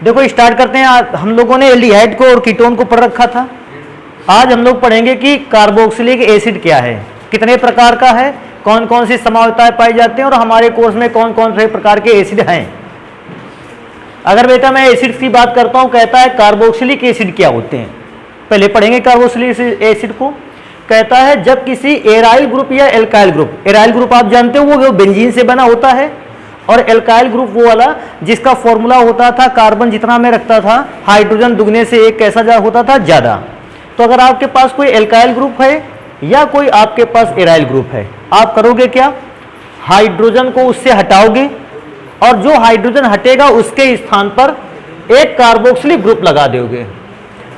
देखो स्टार्ट करते हैं। हम लोगों ने एल्डिहाइड को और कीटोन को पढ़ रखा था। आज हम लोग पढ़ेंगे कि कार्बोक्सिलिक एसिड क्या है, कितने प्रकार का है, कौन कौन सी समावताएं पाई जाती हैं और हमारे कोर्स में कौन कौन से प्रकार के एसिड हैं। अगर बेटा मैं एसिड की बात करता हूं, कहता है कार्बोक्सिलिक एसिड क्या होते हैं, पहले पढ़ेंगे कार्बोक्सिलिक एसिड को। कहता है जब किसी एराइल ग्रुप या एल्काइल ग्रुप, एराइल ग्रुप आप जानते हो वो बेंजीन से बना होता है, और एल्काइल ग्रुप वो वाला जिसका फॉर्मूला होता था कार्बन जितना में रखता था हाइड्रोजन दुगने से एक कैसा होता था, ज्यादा। तो अगर आपके पास कोई एल्काइल ग्रुप है या कोई आपके पास एराइल ग्रुप है, आप करोगे क्या, हाइड्रोजन को उससे हटाओगे और जो हाइड्रोजन हटेगा उसके स्थान पर एक कार्बोक्सिलिक ग्रुप लगा दोगे।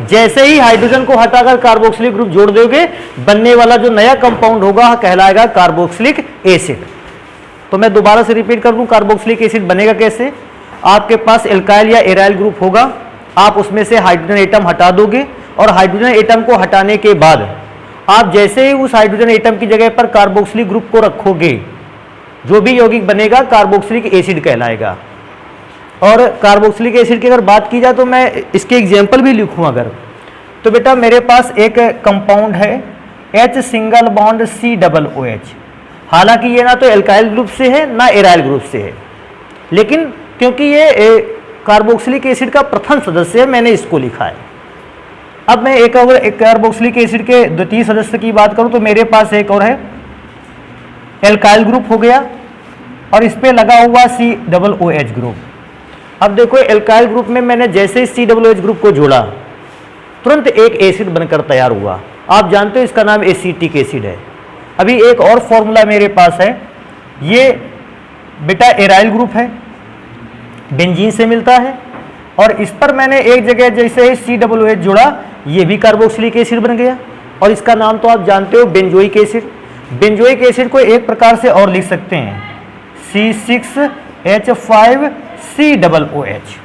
जैसे ही हाइड्रोजन को हटाकर कार्बोक्सिलिक ग्रुप जोड़ दोगे, बनने वाला जो नया कंपाउंड होगा कहलाएगा कार्बोक्सिलिक एसिड। तो मैं दोबारा से रिपीट कर दूं, कार्बोक्सिलिक एसिड बनेगा कैसे। आपके पास एल्काइल या एराइल ग्रुप होगा, आप उसमें से हाइड्रोजन एटम हटा दोगे और हाइड्रोजन एटम को हटाने के बाद आप जैसे ही उस हाइड्रोजन एटम की जगह पर कार्बोक्सिलिक ग्रुप को रखोगे, जो भी यौगिक बनेगा कार्बोक्सिलिक एसिड कहलाएगा। और कार्बोक्सिलिक एसिड की अगर बात की जाए तो मैं इसके एग्जाम्पल भी लिखूं अगर, तो बेटा मेरे पास एक कंपाउंड है H सिंगल बॉन्ड COOH। हालांकि ये ना तो एल्काइल ग्रुप से है ना एराइल ग्रुप से है, लेकिन क्योंकि ये कार्बोक्सिलिक एसिड का प्रथम सदस्य है मैंने इसको लिखा है। अब मैं एक और एक कार्बोक्सिलिक एसिड के द्वितीय सदस्य की बात करूं तो मेरे पास एक और है एल्काइल ग्रुप हो गया और इस पे लगा हुआ COOH ग्रुप। अब देखो एल्काइल ग्रुप में मैंने जैसे ही COOH ग्रुप को जोड़ा तुरंत एक एसिड बनकर तैयार हुआ। आप जानते हो इसका नाम एसिटिक एसिड है। अभी एक और फॉर्मूला मेरे पास है, ये बेटा एराइल ग्रुप है, बेंजीन से मिलता है और इस पर मैंने एक जगह जैसे ही COOH जोड़ा ये भी कार्बोक्सिलिक एसिड बन गया और इसका नाम तो आप जानते हो बेंजोइक एसिड। बेंजोइक एसिड को एक प्रकार से और लिख सकते हैं C6H5COOH।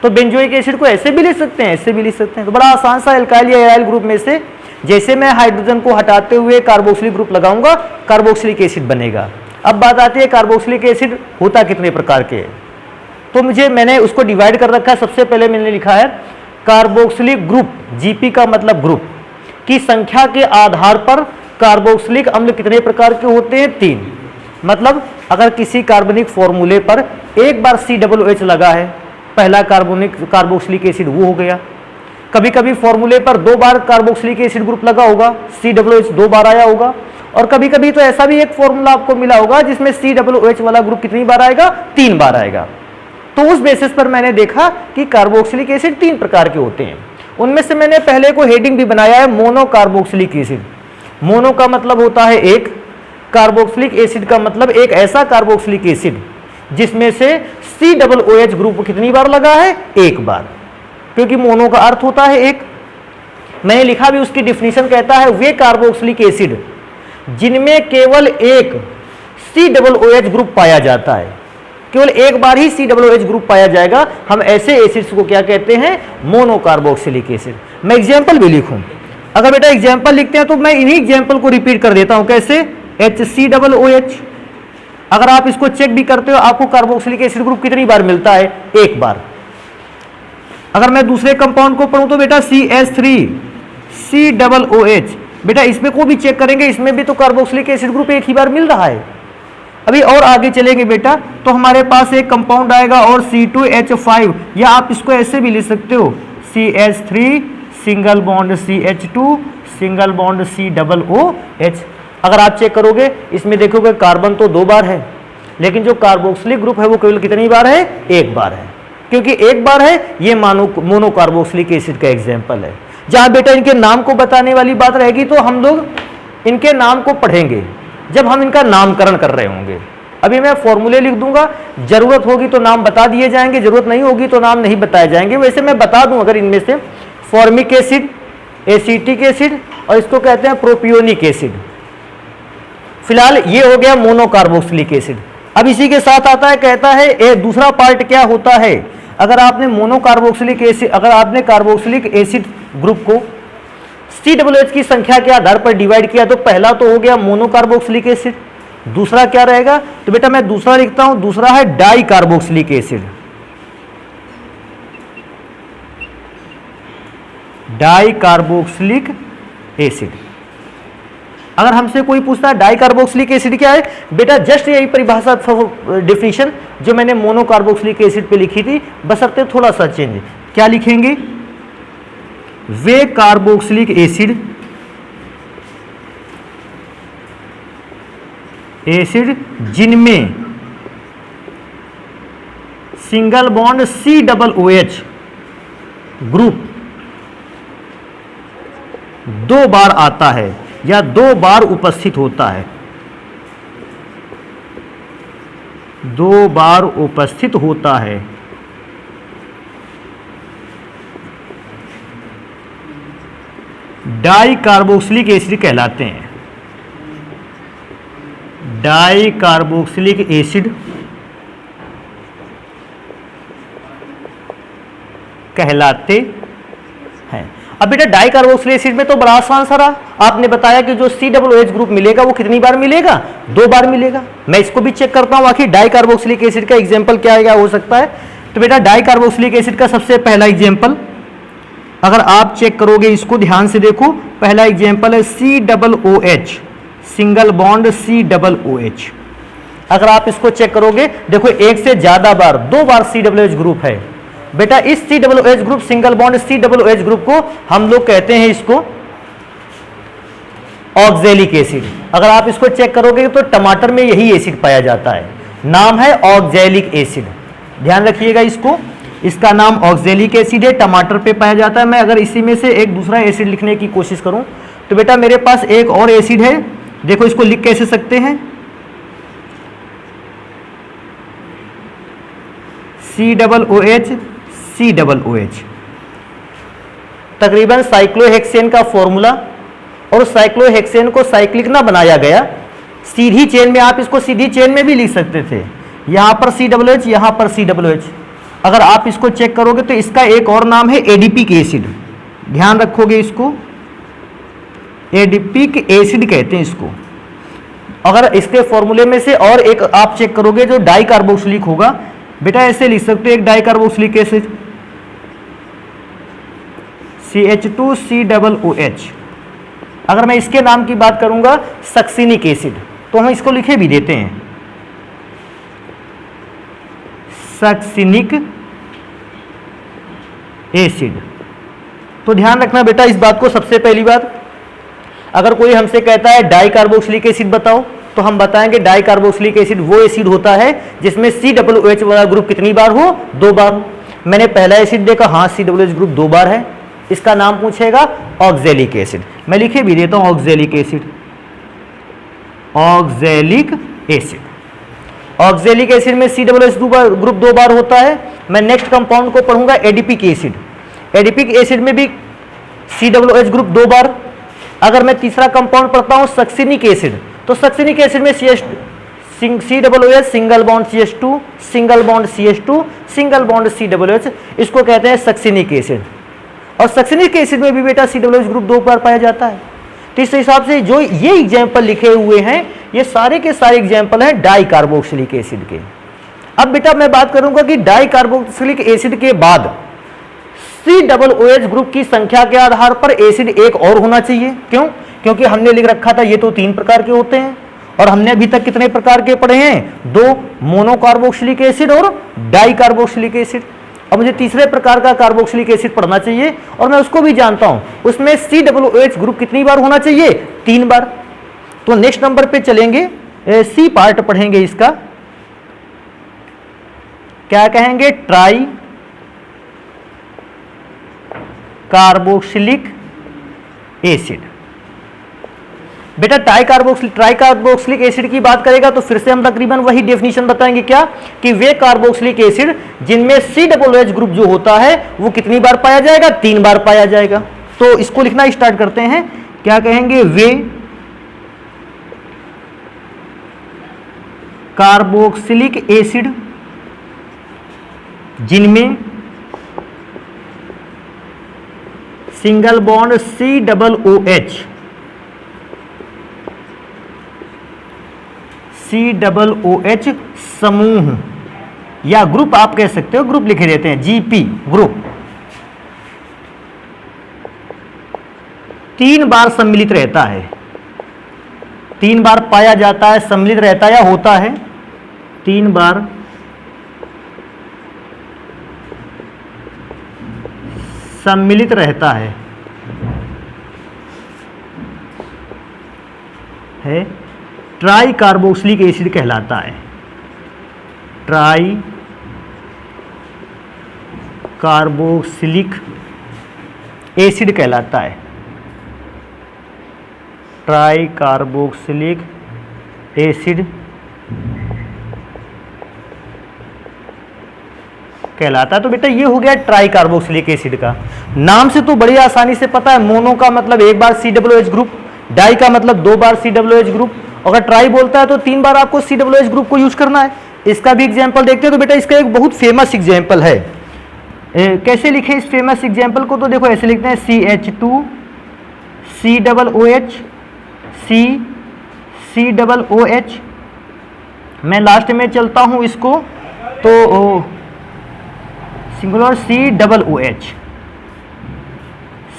तो बेंजोइक एसिड को ऐसे भी लिख सकते हैं, ऐसे भी लिख सकते हैं। तो बड़ा आसान सा एल्काइल या एराइल ग्रुप में से जैसे मैं हाइड्रोजन को हटाते हुए कार्बोक्सिलिक ग्रुप लगाऊंगा कार्बोक्सिलिक एसिड बनेगा। अब बात आती है कार्बोक्सिलिक एसिड होता कितने प्रकार के, तो मैंने उसको डिवाइड कर रखा है। सबसे पहले मैंने लिखा है कार्बोक्सिलिक ग्रुप, GP का मतलब ग्रुप, की संख्या के आधार पर कार्बोक्सिलिक अम्ल कितने प्रकार के होते हैं, 3। मतलब अगर किसी कार्बनिक फॉर्मूले पर एक बार COOH लगा है, पहला कार्बोक्सिलिक एसिड वो हो गया। कभी कभी फॉर्मूले पर 2 बार कार्बोक्सिलिक एसिड ग्रुप लगा होगा, COOH 2 बार आया होगा। और कभी कभी तो ऐसा भी एक फॉर्मूला आपको मिला होगा जिसमें COOH वाला ग्रुप कितनी बार आएगा, 3 बार आएगा। तो उस बेसिस पर मैंने देखा कि कार्बोक्सिलिक एसिड 3 प्रकार के होते हैं। उनमें से मैंने पहले को हेडिंग भी बनाया है मोनो कार्बोक्सिलिक एसिड। मोनो का मतलब होता है एक, कार्बोक्सिलिक एसिड का मतलब एक ऐसा कार्बोक्सिलिक एसिड जिसमें से COOH ग्रुप कितनी बार लगा है, 1 बार, क्योंकि मोनो का अर्थ होता है एक। मैंने लिखा भी उसकी डिफिनीशन कहता है वे कार्बोक्सिलिक एसिड जिनमें केवल एक COOH ग्रुप पाया जाता है, केवल एक बार ही COOH ग्रुप पाया जाएगा, हम ऐसे एसिड्स को क्या कहते हैं, मोनो कार्बोक्सिलिक एसिड। मैं एग्जाम्पल भी लिखूं, अगर बेटा एग्जाम्पल लिखते हैं तो मैं इन्हीं एग्जाम्पल को रिपीट कर देता हूं। कैसे, HCOOH, अगर आप इसको चेक भी करते हो आपको कार्बोक्सिलिक एसिड ग्रुप कितनी बार मिलता है, 1 बार। अगर मैं दूसरे कंपाउंड को पढ़ूं तो बेटा CH3COOH, बेटा इसमें को भी चेक करेंगे, इसमें भी तो कार्बोक्सिलिक एसिड ग्रुप 1 ही बार मिल रहा है। अभी और आगे चलेंगे बेटा तो हमारे पास एक कंपाउंड आएगा और C2H5, या आप इसको ऐसे भी लिख सकते हो CH3 single bond CH2 single bond COOH। अगर आप चेक करोगे इसमें देखोगे कार्बन तो 2 बार है, लेकिन जो कार्बोक्सिलिक ग्रुप है वो केवल कितनी बार है, 1 बार है। क्योंकि 1 बार है ये मोनो कार्बोक्सिलिक एसिड का एग्जाम्पल है। जहां बेटा इनके नाम को बताने वाली बात रहेगी तो हम लोग इनके नाम को पढ़ेंगे जब हम इनका नामकरण कर रहे होंगे। अभी मैं फॉर्मूले लिख दूंगा, जरूरत होगी तो नाम बता दिए जाएंगे, जरूरत नहीं होगी तो नाम नहीं बताए जाएंगे। वैसे मैं बता दूं अगर इनमें से फॉर्मिक एसिड, एसिटिक एसिड और इसको कहते हैं प्रोपियोनिक एसिड। फिलहाल ये हो गया मोनो कार्बोक्सिलिक एसिड। अब इसी के साथ आता है, कहता है दूसरा पार्ट क्या होता है, अगर आपने मोनो कार्बोक्सिलिक एसिड, अगर आपने कार्बोक्सिलिक एसिड ग्रुप को COOH की संख्या के आधार पर डिवाइड किया तो पहला तो हो गया मोनो कार्बोक्सिलिक एसिड, दूसरा क्या रहेगा, तो बेटा मैं दूसरा लिखता हूं, दूसरा है di carboxylic acid. Di carboxylic acid. अगर हमसे कोई पूछता है डाई कार्बोक्सिलिक एसिड क्या है, बेटा जस्ट यही परिभाषा डेफिनेशन जो मैंने मोनो कार्बोक्सिलिक एसिड पे लिखी थी, बस अब थोड़ा सा चेंज। क्या लिखेंगे, वे कार्बोक्सिलिक एसिड जिनमें सिंगल बॉन्ड COOH ग्रुप 2 बार आता है या 2 बार उपस्थित होता है, 2 बार उपस्थित होता है, डाई कार्बोक्सिलिक एसिड कहलाते हैं। डाई कार्बोक्सिलिक एसिड कहलाते हैं। अब बेटा डाई कार्बोक्सिलिक एसिड में तो बड़ा आसान सा रहा, आपने बताया कि जो COOH ग्रुप मिलेगा वो कितनी बार मिलेगा, 2 बार मिलेगा। मैं इसको भी चेक करता हूं आखिर डाई कार्बोक्सिलिक एसिड का एग्जाम्पल क्या हो सकता है। तो बेटा डाई कार्बोक्सिलिक एसिड का सबसे पहला एग्जाम्पल अगर आप चेक करोगे, इसको ध्यान से देखो, पहला एग्जाम्पल है COOH, सिंगल बॉन्ड COOH। अगर आप इसको चेक करोगे, देखो एक से ज्यादा बार 2 बार COOH ग्रुप है। बेटा इस COOH group, single bond COOH group को हम लोग कहते हैं इसको ऑक्जेलिक एसिड। अगर आप इसको चेक करोगे तो टमाटर में यही एसिड पाया जाता है, नाम है ऑक्जेलिक एसिड। ध्यान रखिएगा इसको, इसका नाम ऑक्जेलिक एसिड है, टमाटर पे पाया जाता है। मैं अगर इसी में से एक दूसरा एसिड लिखने की कोशिश करूं तो बेटा मेरे पास एक और एसिड है, देखो इसको लिख कैसे सकते हैं, COOH। तकरीबन साइक्लोहेक्सेन का फॉर्मूला, और साइक्लोहेक्सेन को साइक्लिक ना बनाया गया, सीधी चेन में, आप इसको सीधी चेन में भी लिख सकते थे, यहां पर COOH, यहां पर COOH। अगर आप इसको चेक करोगे तो इसका एक और नाम है एडिपिक एसिड। ध्यान रखोगे इसको, एडिपिक एसिड कहते हैं इसको। अगर इसके फॉर्मूले में से और एक आप चेक करोगे जो डाई कार्बोक्सिलिक होगा, बेटा ऐसे लिख सकते हो एक डाई कार्बोक्सिलिक एसिड CH2COOH। अगर मैं इसके नाम की बात करूंगा सक्सिनिक एसिड, तो हम इसको लिखे भी देते हैं सक्सिनिक एसिड। तो ध्यान रखना बेटा इस बात को, सबसे पहली बात, अगर कोई हमसे कहता है डाई कार्बोक्सिलिक एसिड बताओ, तो हम बताएंगे डाई कार्बोक्सिलिक एसिड वो एसिड होता है जिसमें COOH वाला ग्रुप कितनी बार हो, 2 बार। मैंने पहला एसिड देखा, हाँ COOH ग्रुप 2 बार है, इसका नाम पूछेगा ऑक्जेलिक एसिड। मैं लिखे भी देता हूं oxalic acid, oxalic acid. Oxalic acid में COOH ग्रुप 2 बार होता है। मैं नेक्स्ट कंपाउंड को पढ़ूंगा एडिपिक एसिड। एडिपिक एसिड में भी COOH ग्रुप 2 बार। अगर मैं तीसरा कंपाउंड पढ़ता हूं सक्सिनिक एसिड, तो सक्सिनिक एसिड में COOH single bond CH2, single bond CH2, single bond COOH, इसको कहते हैं सक्सिनिक एसिड। और सक्सिनिक एसिड में भी बेटा COOH ग्रुप 2 बार पाया जाता है। तो इस हिसाब से जो ये एग्जाम्पल लिखे हुए हैं, ये सारे के सारे एग्जाम्पल हैं डाई कार्बोक्सिलिक एसिड के। अब बेटा मैं बात करूंगा कि डाई कार्बोक्सिलिक एसिड के बाद COOH ग्रुप की संख्या के आधार पर एसिड एक और होना चाहिए। क्यों? क्योंकि हमने लिख रखा था ये तो 3 प्रकार के होते हैं, और हमने अभी तक कितने प्रकार के पढ़े हैं, 2, मोनोकार्बोक्सिलिक एसिड और डाई कार्बोक्सिलिक एसिड। अब मुझे तीसरे प्रकार का कार्बोक्सिलिक एसिड पढ़ना चाहिए, और मैं उसको भी जानता हूं, उसमें COOH ग्रुप कितनी बार होना चाहिए, 3 बार। तो नेक्स्ट नंबर पे चलेंगे, सी पार्ट पढ़ेंगे इसका, क्या कहेंगे, ट्राई कार्बोक्सिलिक एसिड। बेटा ट्राई कार्बोक्सिलिक एसिड की बात करेगा तो फिर से हम तकरीबन वही डेफिनेशन बताएंगे, क्या कि वे कार्बोक्सिलिक एसिड जिनमें COOH ग्रुप जो होता है वो कितनी बार पाया जाएगा, 3 बार पाया जाएगा। तो इसको लिखना स्टार्ट करते हैं, क्या कहेंगे, वे कार्बोक्सिलिक एसिड जिनमें सिंगल बॉन्ड COOH समूह या ग्रुप आप कह सकते हो, ग्रुप लिखे देते हैं GP ग्रुप, 3 बार सम्मिलित रहता है, 3 बार पाया जाता है, सम्मिलित रहता है या होता है, 3 बार सम्मिलित रहता है ट्राई कार्बोक्सिलिक एसिड कहलाता है। ट्राई कार्बोक्सिलिक एसिड कहलाता है। ट्राई कार्बोक्सिलिक एसिड कहलाता है। तो बेटा ये हो गया ट्राई कार्बोक्सिलिक एसिड का। नाम से तो बड़ी आसानी से पता है, मोनो का मतलब 1 बार COOH ग्रुप, डाई का मतलब 2 बार COOH ग्रुप, अगर ट्राई बोलता है तो 3 बार आपको COOH ग्रुप को यूज करना है। इसका भी एग्जाम्पल देखते हैं। तो बेटा इसका एक बहुत फेमस एग्जाम्पल है। कैसे लिखें इस फेमस एग्जाम्पल को? तो देखो ऐसे लिखते हैं CH2 COOH COOH। मैं लास्ट में चलता हूं इसको तो सिंगुलर COOH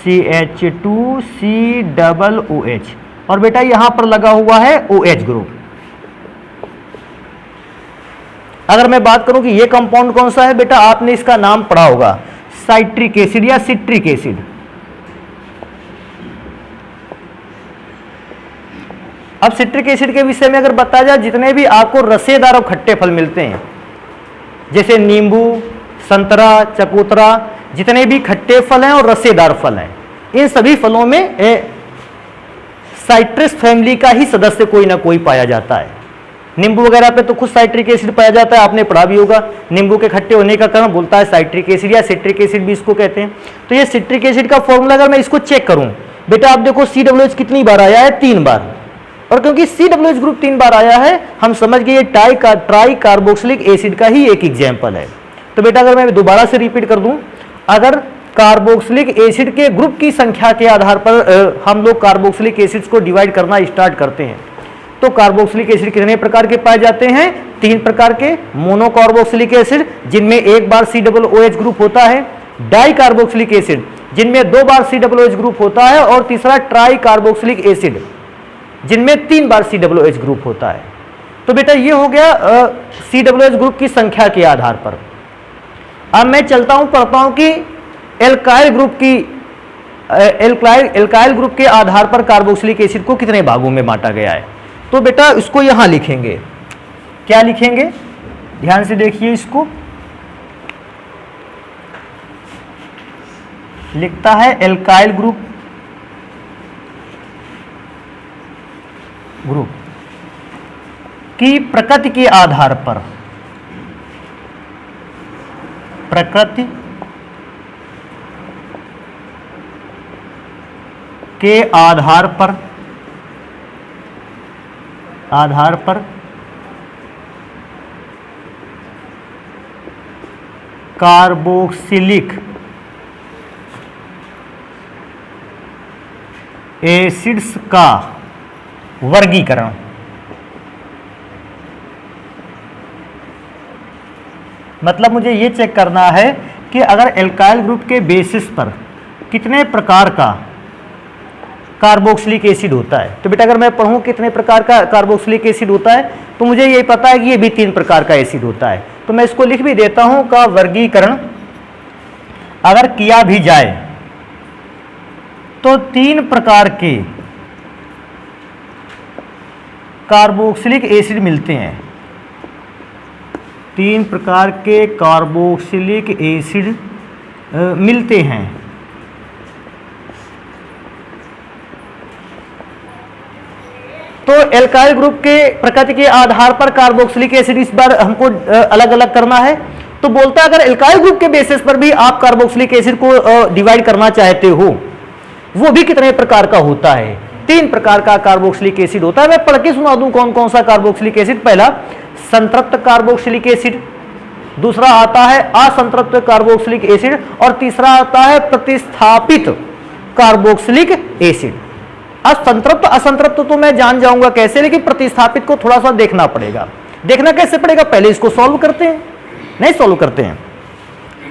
CH2 COOH और बेटा यहां पर लगा हुआ है OH ग्रुप। अगर मैं बात करूं कि ये कंपाउंड कौन सा है, बेटा आपने इसका नाम पढ़ा होगा, साइट्रिक एसिड या सिट्रिक एसिड। अब सिट्रिक एसिड के विषय में अगर बताया जाए, जितने भी आपको रसेदार और खट्टे फल मिलते हैं, जैसे नींबू, संतरा, चकोतरा, जितने भी खट्टे फल हैं और रसेदार फल हैं, इन सभी फलों में साइट्रस फैमिली का ही सदस्य कोई ना कोई पाया जाता है। नींबू वगैरह पे तो खुद साइट्रिक एसिड पाया जाता है, आपने पढ़ा भी होगा। नींबू के खट्टे होने का कारण बोलता है साइट्रिक एसिड या सिट्रिक एसिड भी इसको कहते हैं। तो ये सिट्रिक एसिड का फॉर्मूला अगर मैं इसको चेक करूं, बेटा आप देखो COOH कितनी बार आया है? 3 बार। और क्योंकि COOH ग्रुप 3 बार आया है, हम समझ गए ये ट्राई कार्बोक्सिलिक एसिड का ही एक एग्जाम्पल है। तो बेटा अगर मैं दोबारा से रिपीट कर दूं, अगर कार्बोक्सिलिक एसिड के ग्रुप की संख्या के आधार पर हम लोग कार्बोक्सिलिक एसिड्स को डिवाइड करना स्टार्ट करते हैं, तो कार्बोक्सिलिक एसिड कितने प्रकार के पाए जाते हैं? 3 प्रकार के। मोनो कार्बोक्सिलिक एसिड जिनमें 1 बार COOH ग्रुप होता है, डाई कार्बोक्सिलिक एसिड जिनमें 2 बार COOH ग्रुप होता है, और तीसरा ट्राई कार्बोक्सिलिक एसिड जिनमें 3 बार COOH ग्रुप होता है। तो बेटा ये हो गया COOH ग्रुप की संख्या के आधार पर। अब मैं चलता हूं, पढ़ता हूं कि एल्काइल ग्रुप के आधार पर कार्बोक्सिलिक एसिड को कितने भागों में बांटा गया है। तो बेटा इसको यहां लिखेंगे, क्या लिखेंगे? ध्यान से देखिए, इसको लिखता है एल्काइल ग्रुप की प्रकृति के आधार पर, प्रकृति के आधार पर कार्बोक्सिलिक एसिड्स का वर्गीकरण। मतलब मुझे ये चेक करना है कि अगर एल्काइल ग्रुप के बेसिस पर कितने प्रकार का कार्बोक्सिलिक एसिड होता है। तो बेटा अगर मैं पढ़ूं कितने प्रकार का कार्बोक्सिलिक एसिड होता है, तो मुझे ये पता है कि ये भी 3 प्रकार का एसिड होता है। तो मैं इसको लिख भी देता हूं का वर्गीकरण अगर किया भी जाए तो 3 प्रकार के कार्बोक्सिलिक एसिड मिलते हैं। 3 प्रकार के कार्बोक्सिलिक एसिड मिलते हैं। तो एल्काइल ग्रुप के प्रकृति के आधार पर कार्बोक्सिलिक एसिड इस बार हमको अलग अलग करना है। तो बोलता है अगर एल्काइल ग्रुप के बेसिस पर भी आप कार्बोक्सिलिक एसिड को डिवाइड करना चाहते हो, वो भी कितने प्रकार का होता है? 3 प्रकार का कार्बोक्सिलिक एसिड होता है। मैं पढ़ के सुना दूं कौन कौन सा कार्बोक्सिलिक एसिड। पहला संतृप्त कार्बोक्सिलिक एसिड, दूसरा आता है असंतृप्त कार्बोक्सिलिक एसिड, और तीसरा आता है प्रतिस्थापित कार्बोक्सिलिक एसिड। अब संतृप्त असंतृप्त तो मैं जान जाऊंगा कैसे, लेकिन प्रतिस्थापित को थोड़ा सा देखना पड़ेगा। देखना कैसे पड़ेगा? पहले इसको सॉल्व करते हैं, नहीं सॉल्व करते हैं।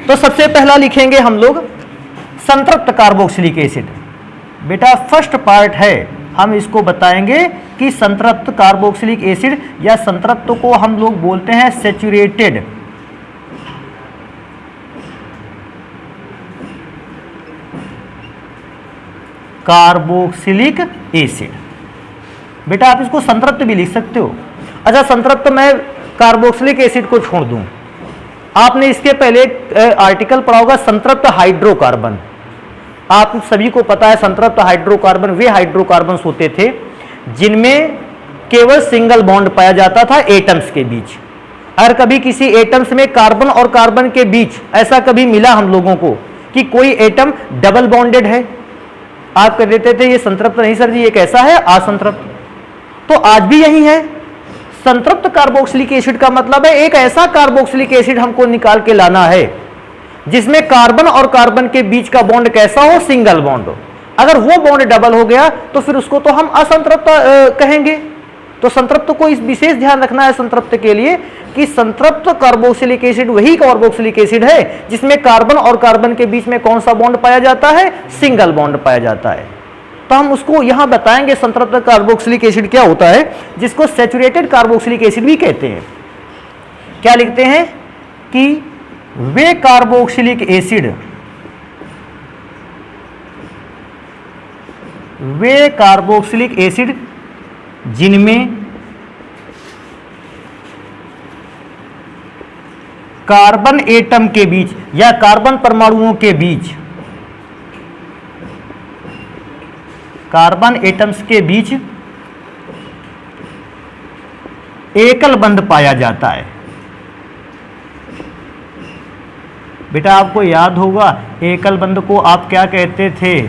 तो सबसे पहला लिखेंगे हम लोग संतृप्त कार्बोक्सिलिक एसिड। बेटा फर्स्ट पार्ट है, हम इसको बताएंगे कि संतृप्त कार्बोक्सिलिक एसिड या संतृप्त को हम लोग बोलते हैं सैचुरेटेड कार्बोक्सिलिक एसिड। बेटा आप इसको संतृप्त भी लिख सकते हो। अच्छा संतृप्त मैं कार्बोक्सिलिक एसिड को छोड़ दूं, आपने इसके पहले आर्टिकल पढ़ा होगा संतृप्त हाइड्रोकार्बन। आप सभी को पता है संतृप्त हाइड्रोकार्बन वे हाइड्रोकार्बन्स होते थे जिनमें केवल सिंगल बॉन्ड पाया जाता था एटम्स के बीच। अगर कभी किसी एटम्स में कार्बन और कार्बन के बीच ऐसा कभी मिला हम लोगों को कि कोई एटम डबल बॉन्डेड है, आप कह देते थे ये संतृप्त नहीं सर जी, ये कैसा है, असंतृप्त। तो आज भी यही है, संतृप्त कार्बोक्सिलिक एसिड का मतलब है एक ऐसा कार्बोक्सिलिक एसिड हमको निकाल के लाना है जिसमें कार्बन और कार्बन के बीच का बॉन्ड कैसा हो, सिंगल बॉन्ड हो। अगर वो बॉन्ड डबल हो गया तो फिर उसको तो हम असंतृप्त कहेंगे। तो संतृप्त को इस विशेष ध्यान रखना है संतृप्त के लिए कि संतृप्त कार्बोक्सिलिक एसिड वही कार्बोक्सिलिक एसिड है जिसमें कार्बन और कार्बन के बीच में कौन सा बॉन्ड पाया जाता है, सिंगल बॉन्ड पाया जाता है। तो हम उसको यहां बताएंगे संतृप्त कार्बोक्सिलिक एसिड क्या होता है, जिसको सैचुरेटेड कार्बोक्सिलिक एसिड भी कहते हैं। क्या लिखते हैं कि वे कार्बोक्सिलिक एसिड जिनमें कार्बन एटम के बीच या कार्बन परमाणुओं के बीच, कार्बन एटम्स के बीच एकल बंध पाया जाता है। बेटा आपको याद होगा एकल बंध को आप क्या कहते थे,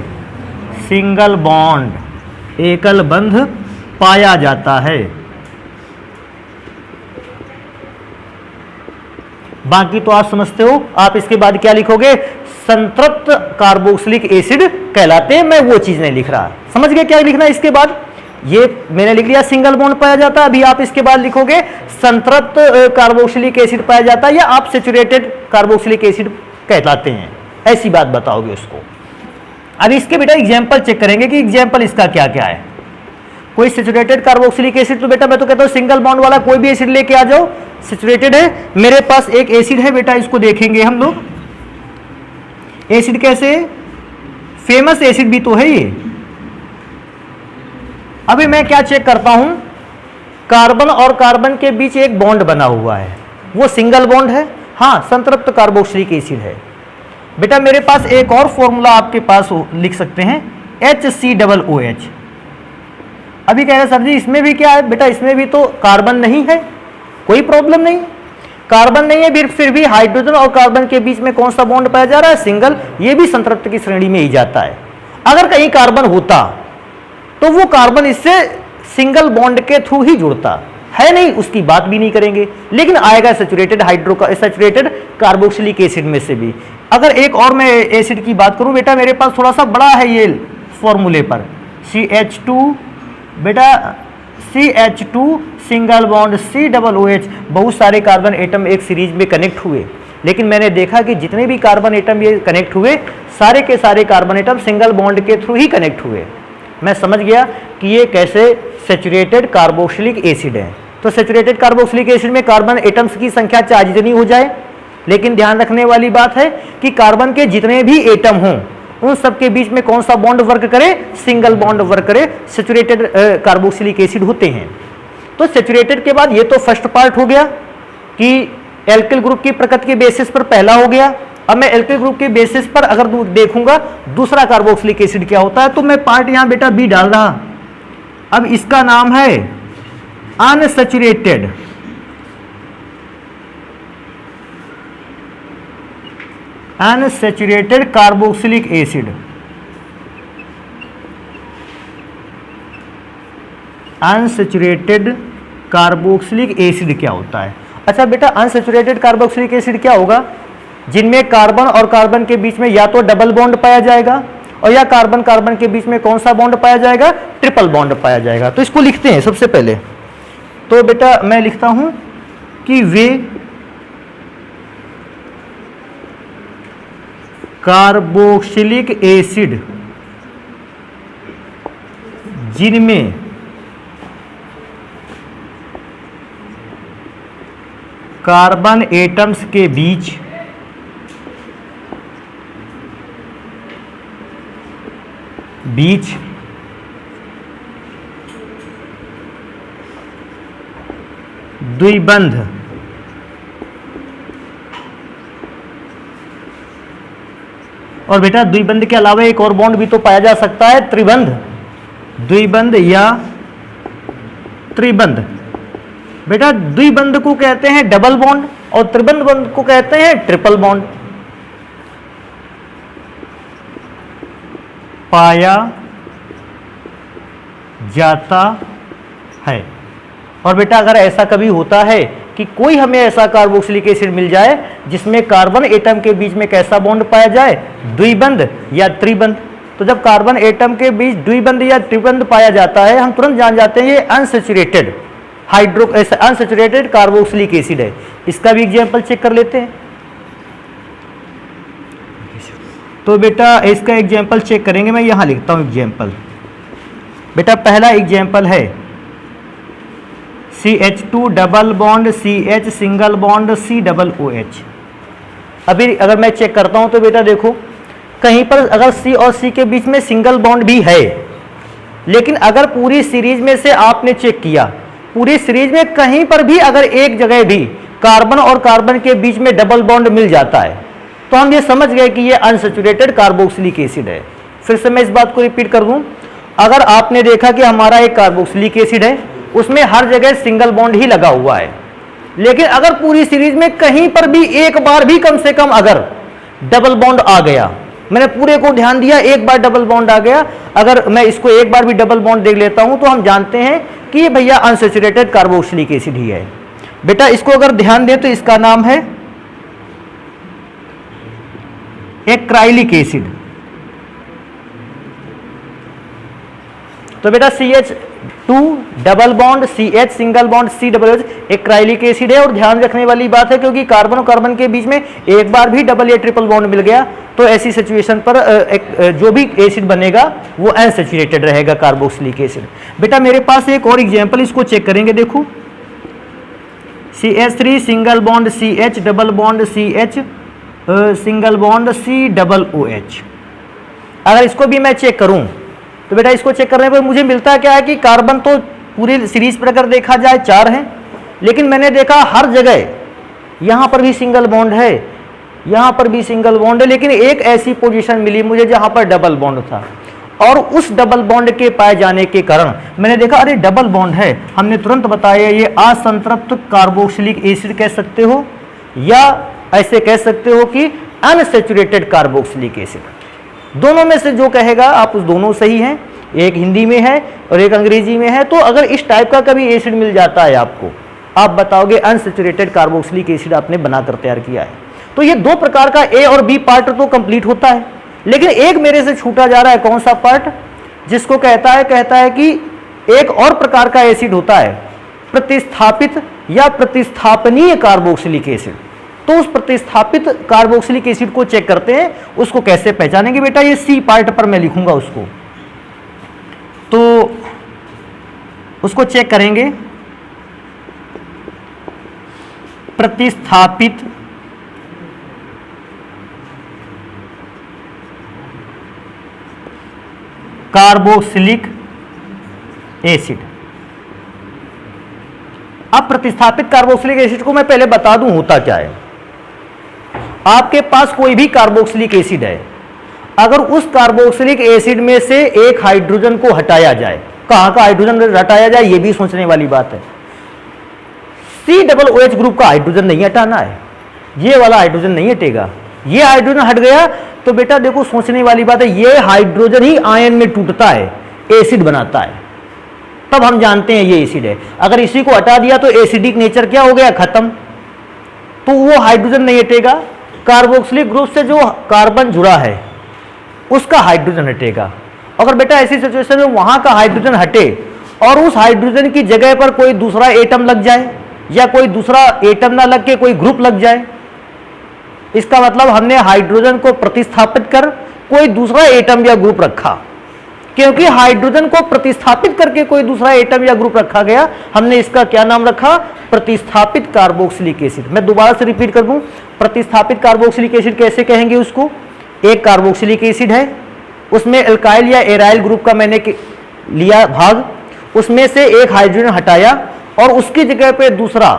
सिंगल बॉन्ड। एकल बंध पाया जाता है। बाकी तो आप समझते हो। आप इसके बाद क्या लिखोगे, संतृप्त कार्बोक्सिलिक एसिड कहलाते हैं। मैं वो चीज नहीं लिख रहा, समझ गए क्या लिखना है इसके बाद। ये मैंने लिख लिया सिंगल बॉन्ड पाया जाता है। अभी आप इसके बाद लिखोगे संतृप्त कार्बोक्सिलिक एसिड पाया जाता है या आप सैचुरेटेड कार्बोक्सिलिक एसिड कहलाते हैं, ऐसी बात बताओगे उसको। अब इसके बेटा एग्जाम्पल चेक करेंगे कि एग्जाम्पल इसका क्या क्या है। कोई सैचुरेटेड कार्बोक्सिलिक एसिड, तो बेटा मैं तो कहता हूं सिंगल बॉन्ड वाला कोई भी एसिड लेके आ जाओ, सैचुरेटेड है। मेरे पास एक एसिड है बेटा, इसको देखेंगे हम लोग। एसिड कैसे, फेमस एसिड भी तो है ये। अभी मैं क्या चेक करता हूं, कार्बन और कार्बन के बीच एक बॉन्ड बना हुआ है, वो सिंगल बॉन्ड है, हाँ संतृप्त कार्बोक्सिलिक एसिड है। बेटा मेरे पास एक और फॉर्मूला आपके पास लिख सकते हैं, HCOOH। अभी कह रहे सर जी इसमें भी क्या है, बेटा इसमें भी तो कार्बन नहीं है, कोई प्रॉब्लम नहीं, कार्बन नहीं है, फिर भी हाइड्रोजन और कार्बन के बीच में कौन सा बॉन्ड पाया जा रहा है, सिंगल। ये भी संतृप्त की श्रेणी में ही जाता है। अगर कहीं कार्बन होता तो वो कार्बन इससे सिंगल बॉन्ड के थ्रू ही जुड़ता है, नहीं उसकी बात भी नहीं करेंगे, लेकिन आएगा सैचुरेटेड कार्बोक्सिलिक एसिड में से भी। अगर एक और मैं एसिड की बात करूं बेटा, मेरे पास थोड़ा सा बड़ा है ये फॉर्मूले पर, CH2 बेटा, CH2 सिंगल बॉन्ड COOH। बहुत सारे कार्बन एटम एक सीरीज में कनेक्ट हुए, लेकिन मैंने देखा कि जितने भी कार्बन एटम ये कनेक्ट हुए, सारे के सारे कार्बन एटम सिंगल बॉन्ड के थ्रू ही कनेक्ट हुए। मैं समझ गया कि ये कैसे सैचुरेटेड कार्बोक्सिलिक एसिड है। तो सैचुरेटेड कार्बोक्सिलिक एसिड में कार्बन एटम्स की संख्या चाहे जितनी हो जाए, लेकिन ध्यान रखने वाली बात है कि कार्बन के जितने भी एटम हों उन सब के बीच में कौन सा बॉन्ड वर्क करे, सिंगल बॉन्ड वर्क करे, सैचुरेटेड कार्बोक्सिलिक एसिड होते हैं। तो सैचुरेटेड के बाद ये तो फर्स्ट पार्ट हो गया कि एल्किल ग्रुप की प्रकृति के बेसिस पर पहला हो गया। अब मैं एल्किल ग्रुप के बेसिस पर अगर देखूंगा दूसरा कार्बोक्सिलिक एसिड क्या होता है, तो मैं पार्ट यहां बेटा बी डाल रहा। अब इसका नाम है unsaturated carboxylic acid. Unsaturated carboxylic acid क्या होता है? अच्छा बेटा अनसैचुरेटेड कार्बोक्सिलिक एसिड क्या होगा, जिनमें कार्बन और कार्बन के बीच में या तो डबल बॉन्ड पाया जाएगा और या कार्बन कार्बन के बीच में कौन सा बॉन्ड पाया जाएगा, ट्रिपल बॉन्ड पाया जाएगा। तो इसको लिखते हैं सबसे पहले। तो बेटा मैं लिखता हूं कि वे कार्बोक्सिलिक एसिड जिनमें कार्बन एटम्स के बीच द्विबंध और बेटा द्विबंध के अलावा एक और बॉन्ड भी तो पाया जा सकता है, त्रिबंध, द्विबंध या त्रिबंध। बेटा द्विबंध को कहते हैं डबल बॉन्ड और त्रिबंध बंध को कहते हैं ट्रिपल बॉन्ड। पाया जाता है। और बेटा अगर ऐसा कभी होता है कि कोई हमें ऐसा कार्बोक्सिलिक एसिड मिल जाए जिसमें कार्बन एटम के बीच में कैसा बॉन्ड पाया जाए, द्विबंध या त्रिबंध, तो जब कार्बन एटम के बीच द्विबंध या त्रिबंध पाया जाता है हम तुरंत जान जाते हैं ये अनसैचुरेटेड अनसैचुरेटेड कार्बोक्सिलिक एसिड है। इसका भी एग्जाम्पल चेक कर लेते हैं। तो बेटा इसका एग्जाम्पल चेक करेंगे, मैं यहां लिखता हूं एग्जाम्पल। बेटा पहला एग्जाम्पल है CH2 double bond CH single bond COOH। अभी अगर मैं चेक करता हूं तो बेटा देखो कहीं पर अगर C और C के बीच में सिंगल बॉन्ड भी है, लेकिन अगर पूरी सीरीज में से आपने चेक किया, पूरी सीरीज में कहीं पर भी अगर एक जगह भी कार्बन और कार्बन के बीच में डबल बॉन्ड मिल जाता है तो हम ये समझ गए कि ये अनसैचुरेटेड कार्बोक्सिलिक एसिड है। फिर से मैं इस बात को रिपीट कर दूं, अगर आपने देखा कि हमारा एक कार्बोक्सिलिक एसिड है उसमें हर जगह सिंगल बॉन्ड ही लगा हुआ है, लेकिन अगर पूरी सीरीज में कहीं पर भी एक बार भी कम से कम अगर डबल बॉन्ड आ गया, मैंने पूरे को ध्यान दिया, एक बार डबल बॉन्ड आ गया, अगर मैं इसको एक बार भी डबल बॉन्ड देख लेता हूं तो हम जानते हैं कि ये भैया अनसैचुरेटेड कार्बोक्सिलिक एसिड ही है। बेटा इसको अगर ध्यान दें तो इसका नाम है एक्राइलिक एसिड। तो बेटा CH2 double bond CH single bond COOH acrylic acid है। और ध्यान रखने वाली बात है क्योंकि कार्बन और कार्बन के बीच में एक बार भी डबल या ट्रिपल बॉन्ड मिल गया तो ऐसी सिचुएशन पर जो भी एसिड बनेगा वो अनसैचुरेटेड रहेगा कार्बोक्सिलिक एसिड। बेटा मेरे पास एक और एग्जांपल, इसको चेक करेंगे, देखो CH3 single bond CH double bond CH single bond COOH। अगर इसको भी मैं चेक करूं तो बेटा इसको चेक करने पर मुझे मिलता है क्या है कि कार्बन तो पूरी सीरीज पर अगर देखा जाए 4 हैं, लेकिन मैंने देखा हर जगह यहां पर भी सिंगल बॉन्ड है, यहां पर भी सिंगल बॉन्ड है, लेकिन एक ऐसी पोजीशन मिली मुझे जहां पर डबल बॉन्ड था और उस डबल बॉन्ड के पाए जाने के कारण मैंने देखा अरे डबल बॉन्ड है, हमने तुरंत बताया ये असंतृप्त कार्बोक्सिलिक एसिड कह सकते हो या ऐसे कह सकते हो कि अनसैचुरेटेड कार्बोक्सिलिक एसिड। दोनों में से जो कहेगा आप उस दोनों सही हैं, एक हिंदी में है और एक अंग्रेजी में है। तो अगर इस टाइप का कभी एसिड मिल जाता है आपको, आप बताओगे अनसैचुरेटेड कार्बोक्सिलिक एसिड आपने बनाकर तैयार किया है। तो ये 2 प्रकार का ए और बी पार्ट तो कंप्लीट होता है, लेकिन एक मेरे से छूटा जा रहा है, कौन सा पार्ट, जिसको कहता है कि एक और प्रकार का एसिड होता है प्रतिस्थापित या प्रतिस्थापनीय कार्बोक्सिलिक एसिड। तो उस प्रतिस्थापित कार्बोक्सिलिक एसिड को चेक करते हैं, उसको कैसे पहचानेंगे बेटा, ये सी पार्ट पर मैं लिखूंगा उसको, तो उसको चेक करेंगे। प्रतिस्थापित कार्बोक्सिलिक एसिड। अब प्रतिस्थापित कार्बोक्सिलिक एसिड को मैं पहले बता दूं होता क्या है। आपके पास कोई भी कार्बोक्सिलिक एसिड है, अगर उस कार्बोक्सिलिक एसिड में से एक हाइड्रोजन को हटाया जाए, कहां का हाइड्रोजन हटाया जाए ये भी सोचने वाली बात है। COOH ग्रुप का हाइड्रोजन नहीं हटाना है, ये वाला हाइड्रोजन नहीं हटेगा, ये हाइड्रोजन हट गया तो बेटा देखो सोचने वाली बात है, ये हाइड्रोजन ही आयन में टूटता है, एसिड बनाता है, तब हम जानते हैं ये एसिड है। अगर इसी को हटा दिया तो एसिडिक नेचर क्या हो गया, खत्म, तो वो हाइड्रोजन नहीं हटेगा। कार्बोक्सिलिक ग्रुप से जो कार्बन जुड़ा है उसका हाइड्रोजन हटेगा। अगर बेटा ऐसी सिचुएशन में वहां का हाइड्रोजन हटे और उस हाइड्रोजन की जगह पर कोई दूसरा एटम लग जाए या कोई दूसरा एटम ना लग के कोई ग्रुप लग जाए, इसका मतलब हमने हाइड्रोजन को प्रतिस्थापित कर कोई दूसरा एटम या ग्रुप रखा, क्योंकि हाइड्रोजन को प्रतिस्थापित करके कोई दूसरा एटम या ग्रुप रखा गया, हमने इसका क्या नाम रखा? प्रतिस्थापित कार्बोक्सिलिक एसिड। मैं दोबारा से रिपीट कर दूं, प्रतिस्थापित कार्बोक्सिलिक एसिड कैसे कहेंगे उसको? एक कार्बोक्सिलिक एसिड है, उसमें एल्काइल या एराइल ग्रुप का मैंने लिया भाग, उसमें से एक हाइड्रोजन हटाया और उसकी जगह पे दूसरा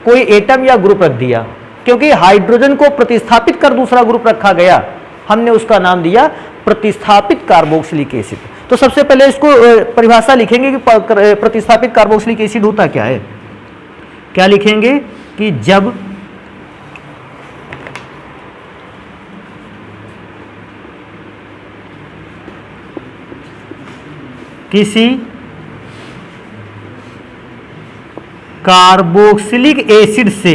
कोई एटम या ग्रुप रख दिया। क्योंकि हाइड्रोजन को प्रतिस्थापित कर दूसरा ग्रुप रखा गया, हमने उसका नाम दिया प्रतिस्थापित कार्बोक्सिलिक एसिड। तो सबसे पहले इसको परिभाषा लिखेंगे कि प्रतिस्थापित कार्बोक्सिलिक एसिड होता क्या है। क्या लिखेंगे कि जब किसी कार्बोक्सिलिक एसिड से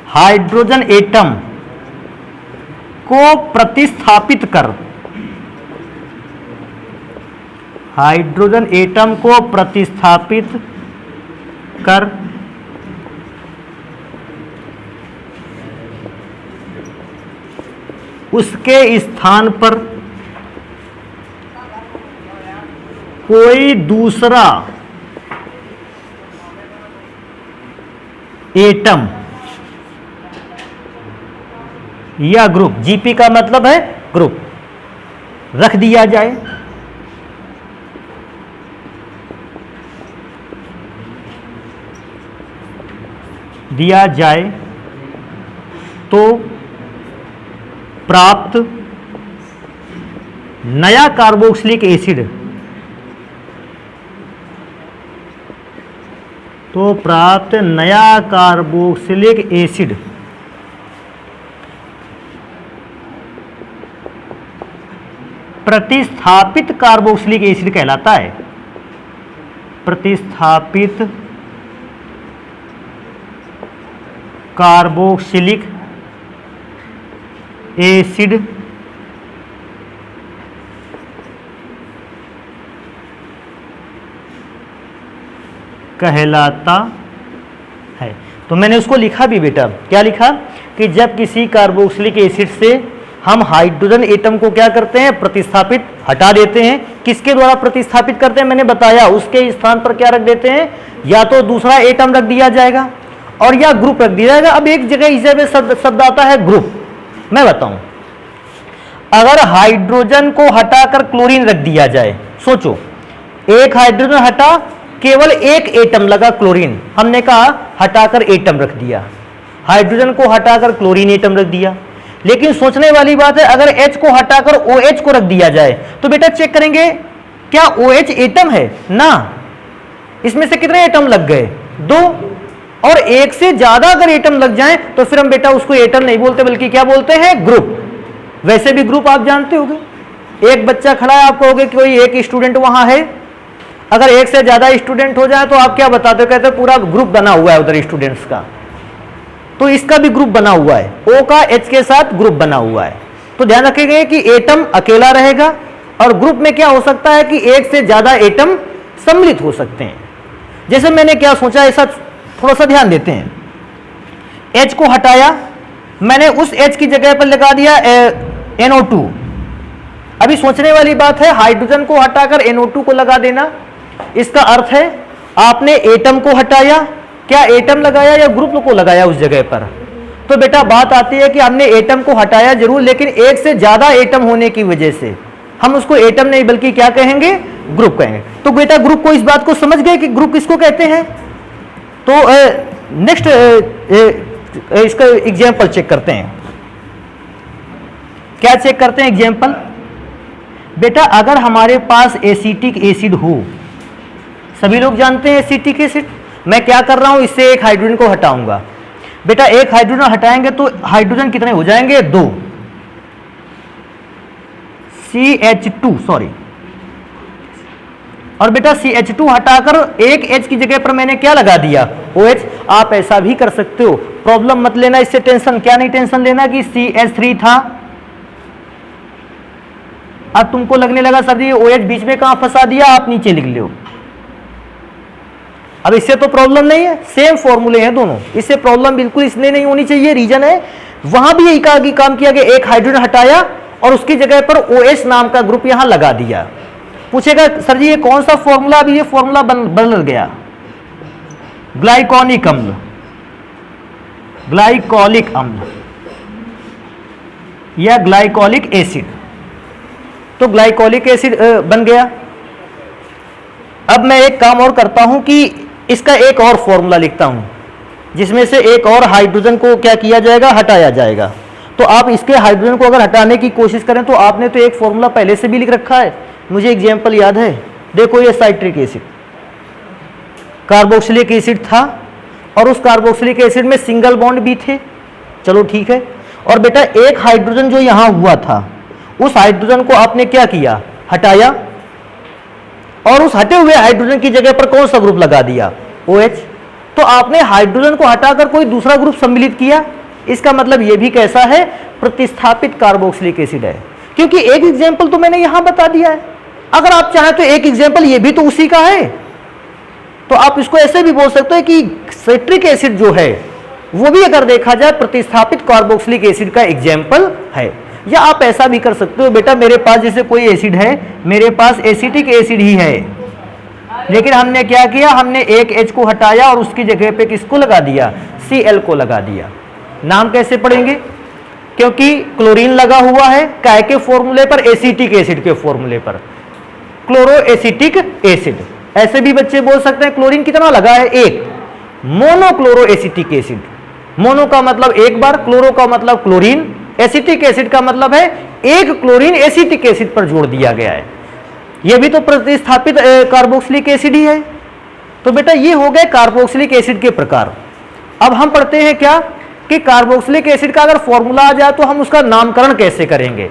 हाइड्रोजन एटम को प्रतिस्थापित कर, हाइड्रोजन एटम को प्रतिस्थापित कर उसके स्थान पर कोई दूसरा एटम या ग्रुप, जीपी का मतलब है ग्रुप, रख दिया जाए, तो प्राप्त नया कार्बोक्सिलिक एसिड, तो प्राप्त नया कार्बोक्सिलिक एसिड प्रतिस्थापित कार्बोक्सिलिक एसिड कहलाता है। प्रतिस्थापित कार्बोक्सिलिक एसिड कहलाता है। तो मैंने उसको लिखा भी बेटा, क्या लिखा कि जब किसी कार्बोक्सिलिक एसिड से हम हाइड्रोजन एटम को क्या करते हैं? प्रतिस्थापित, हटा देते हैं। किसके द्वारा प्रतिस्थापित करते हैं? मैंने बताया, उसके स्थान पर क्या रख देते हैं? या तो दूसरा एटम रख दिया जाएगा और या ग्रुप रख दिया जाएगा। अब एक जगह इस जगह शब्द आता है ग्रुप। मैं बताऊं, अगर हाइड्रोजन को हटाकर क्लोरीन रख दिया जाए, सोचो एक हाइड्रोजन हटा, केवल एक एटम लगा क्लोरीन, हमने कहा हटाकर एटम रख दिया, हाइड्रोजन को हटाकर क्लोरीन एटम रख दिया। लेकिन सोचने वाली बात है, अगर H को हटाकर OH को रख दिया जाए तो बेटा चेक करेंगे क्या OH एटम है? ना, इसमें से कितने एटम लग गए? 2। और एक से ज्यादा अगर एटम लग जाए तो फिर हम बेटा उसको एटम नहीं बोलते बल्कि क्या बोलते हैं? ग्रुप। वैसे भी ग्रुप आप जानते होंगे, एक बच्चा खड़ा है, आप कहोगे कि कोई एक स्टूडेंट वहां है, अगर एक से ज्यादा स्टूडेंट हो जाए तो आप क्या बताते हो? कहते हो पूरा ग्रुप बना हुआ है उधर स्टूडेंट्स का। तो इसका भी ग्रुप बना हुआ है, O का H के साथ ग्रुप बना हुआ है। तो ध्यान रखेंगे कि एटम अकेला रहेगा और ग्रुप में क्या हो सकता है कि एक से ज्यादा एटम सम्मिलित हो सकते हैं। जैसे मैंने क्या सोचा, ऐसा थोड़ा सा ध्यान देते हैं। H को हटाया, मैंने उस H की जगह पर लगा दिया NO2। अभी सोचने वाली बात है, हाइड्रोजन को हटाकर NO2 को लगा देना, इसका अर्थ है आपने एटम को हटाया, क्या एटम लगाया या ग्रुप को लगाया उस जगह पर? तो बेटा बात आती है कि हमने एटम को हटाया जरूर, लेकिन एक से ज्यादा एटम होने की वजह से हम उसको एटम नहीं बल्कि क्या कहेंगे? ग्रुप कहेंगे। तो बेटा ग्रुप को इस बात को समझ गए कि ग्रुप किसको कहते हैं। तो नेक्स्ट इसका एग्जाम्पल चेक करते हैं। क्या चेक करते हैं? एग्जाम्पल बेटा, अगर हमारे पास एसिटिक एसिड हो, सभी लोग जानते हैं एसिटिक एसिड, मैं क्या कर रहा हूं, इससे एक हाइड्रोजन को हटाऊंगा। बेटा एक हाइड्रोजन हटाएंगे तो हाइड्रोजन कितने हो जाएंगे? 2 CH2 सॉरी। और बेटा CH2 हटाकर एक H की जगह पर मैंने क्या लगा दिया? OH। आप ऐसा भी कर सकते हो, प्रॉब्लम मत लेना इससे टेंशन। क्या नहीं टेंशन लेना कि CH3 था, अब तुमको लगने लगा सर जी OH बीच में कहां फंसा दिया, आप नीचे लिख लो। अब इससे तो प्रॉब्लम नहीं है, सेम फॉर्मूले हैं दोनों, इससे प्रॉब्लम बिल्कुल इसलिए नहीं होनी चाहिए। रीजन है वहां भी यही काम किया गया, एक हाइड्रोजन हटाया और उसकी जगह पर OH नाम का ग्रुप यहां लगा दिया। पूछेगा सर जी ये कौन सा फॉर्मूला, अभी ये फॉर्मूला बदल गया, ग्लाइकोनिक अम्ल, ग्लाइकोलिक अम्ल या ग्लाइकोलिक एसिड, तो ग्लाइकोलिक एसिड बन गया। अब मैं एक काम और करता हूं कि इसका एक और फॉर्मूला लिखता हूं जिसमें से एक और हाइड्रोजन को क्या किया जाएगा, हटाया जाएगा। तो आप इसके हाइड्रोजन को अगर हटाने की कोशिश करें तो आपने तो एक फॉर्मूला पहले से भी लिख रखा है, मुझे एग्जाम्पल याद है, देखो ये साइट्रिक एसिड, कार्बोक्सिलिक एसिड था और उस कार्बोक्सिलिक एसिड में सिंगल बॉन्ड भी थे, चलो ठीक है। और बेटा एक हाइड्रोजन जो यहां हुआ था उस हाइड्रोजन को आपने क्या किया, हटाया, और उस हटे हुए हाइड्रोजन की जगह पर कौन सा ग्रुप लगा दिया, OH। तो आपने हाइड्रोजन को हटाकर कोई दूसरा ग्रुप सम्मिलित किया, इसका मतलब यह भी कैसा है, प्रतिस्थापित कार्बोक्सिलिक एसिड है, क्योंकि एक एग्जाम्पल तो मैंने यहां बता दिया है। अगर आप चाहें तो एक एग्जाम्पल ये भी तो उसी का है, तो आप इसको ऐसे भी बोल सकते हैं कि साइट्रिक एसिड जो है वो भी अगर देखा जाए प्रतिस्थापित कार्बोक्सिलिक एसिड का एग्जाम्पल है। या आप ऐसा भी कर सकते हो, बेटा मेरे पास जैसे कोई एसिड है, मेरे पास एसिटिक एसिड ही है, लेकिन हमने क्या किया, हमने एक H को हटाया और उसकी जगह पे किसको लगा दिया, Cl को लगा दिया। नाम कैसे पढ़ेंगे, क्योंकि क्लोरीन लगा हुआ है, काय के फॉर्मूले पर, एसिटिक एसिड के फॉर्मूले पर, क्लोरो एसिटिक एसिड। ऐसे भी बच्चे बोल सकते हैं क्लोरीन कितना लगा है, एक, मोनोक्लोरो एसिटिक एसिड, मोनो का मतलब एक बार, क्लोरो का मतलब क्लोरीन, एसिटिक एसिड का मतलब है एक क्लोरीन एसिटिक एसिड पर जोड़ दिया गया है, यह भी तो प्रतिस्थापित कार्बोक्सिलिक एसिड ही है। तो बेटा ये हो गए कार्बोक्सिलिक एसिड के प्रकार। अब हम पढ़ते हैं क्या कि कार्बोक्सिलिक एसिड का अगर फॉर्मूला आ जाए तो हम उसका नामकरण कैसे करेंगे।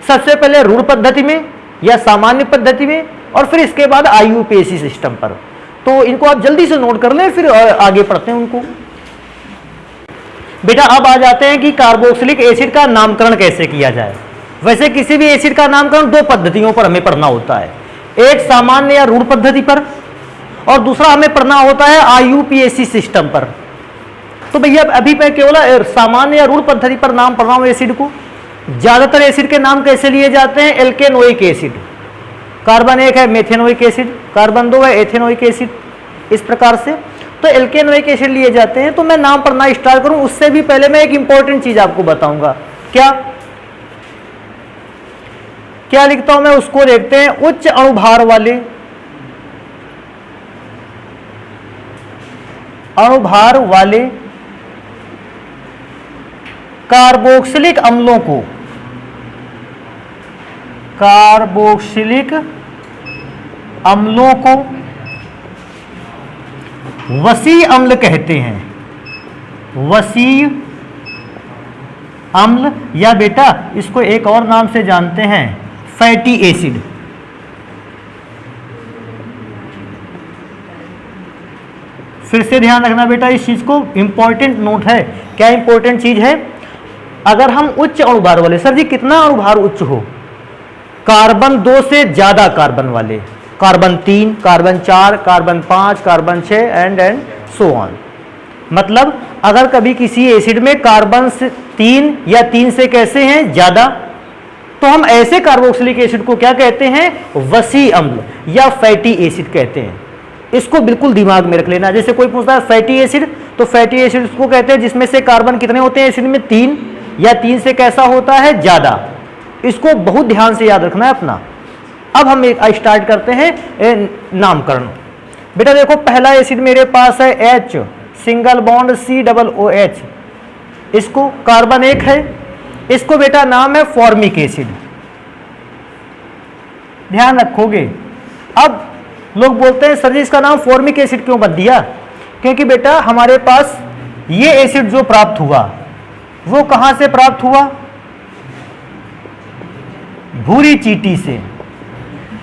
सबसे पहले रूढ़ पद्धति में या सामान्य पद्धति में, और फिर इसके बाद IUPAC सिस्टम पर। तो इनको आप जल्दी से नोट कर लें, फिर आगे पढ़ते हैं उनको। बेटा अब आ जाते हैं कि कार्बोक्सिलिक एसिड का नामकरण कैसे किया जाए। वैसे किसी भी एसिड का नामकरण दो पद्धतियों पर हमें पढ़ना होता है, एक सामान्य या रूढ़ पद्धति पर और दूसरा हमें पढ़ना होता है IUPAC सिस्टम पर। तो भैया अभी मैं केवल सामान्य या रूढ़ पद्धति पर नाम पढ़ रहा हूं एसिड को। ज्यादातर एसिड के नाम कैसे लिए जाते हैं, एल्केनोइक एसिड, कार्बन 1 है मेथेनोइक एसिड, कार्बन 2 है एथेनोइक एसिड, इस प्रकार से तो एल्केनोइक एसिड लिए जाते हैं। तो मैं नाम पढ़ना स्टार्ट करूं उससे भी पहले मैं एक इंपॉर्टेंट चीज आपको बताऊंगा। क्या लिखता हूं मैं, उसको देखते हैं। उच्च अणुभार वाले कार्बोक्सिलिक अम्लों को वसीय अम्ल कहते हैं। वसीय अम्ल, या बेटा इसको एक और नाम से जानते हैं, फैटी एसिड। फिर से ध्यान रखना बेटा इस चीज को, इंपॉर्टेंट नोट है। क्या इंपॉर्टेंट चीज है, अगर हम उच्च अणुभार वाले, सर जी कितना अणुभार उच्च हो, कार्बन 2 से ज्यादा कार्बन वाले, carbon 3, carbon 4, carbon 5, carbon 6 and so on. मतलब अगर कभी किसी एसिड में कार्बन से 3 या 3 से कैसे हैं ज्यादा, तो हम ऐसे कार्बोक्सिलिक एसिड को क्या कहते हैं, वसीय अम्ल या फैटी एसिड कहते हैं। इसको बिल्कुल दिमाग में रख लेना। जैसे कोई पूछता है फैटी एसिड, तो फैटी एसिड उसको कहते हैं जिसमें से कार्बन कितने होते हैं एसिड में, 3 या 3 से कैसा होता है ज्यादा। इसको बहुत ध्यान से याद रखना है अपना। अब हम स्टार्ट करते हैं नामकरण। बेटा देखो पहला एसिड मेरे पास है H, सिंगल बॉन्ड COOH, इसको कार्बन 1 है, इसको बेटा नाम है फॉर्मिक एसिड, ध्यान रखोगे। अब लोग बोलते हैं सर जी इसका नाम फॉर्मिक एसिड क्यों बन दिया, क्योंकि बेटा हमारे पास ये एसिड जो प्राप्त हुआ वो कहां से प्राप्त हुआ, भूरी चींटी से।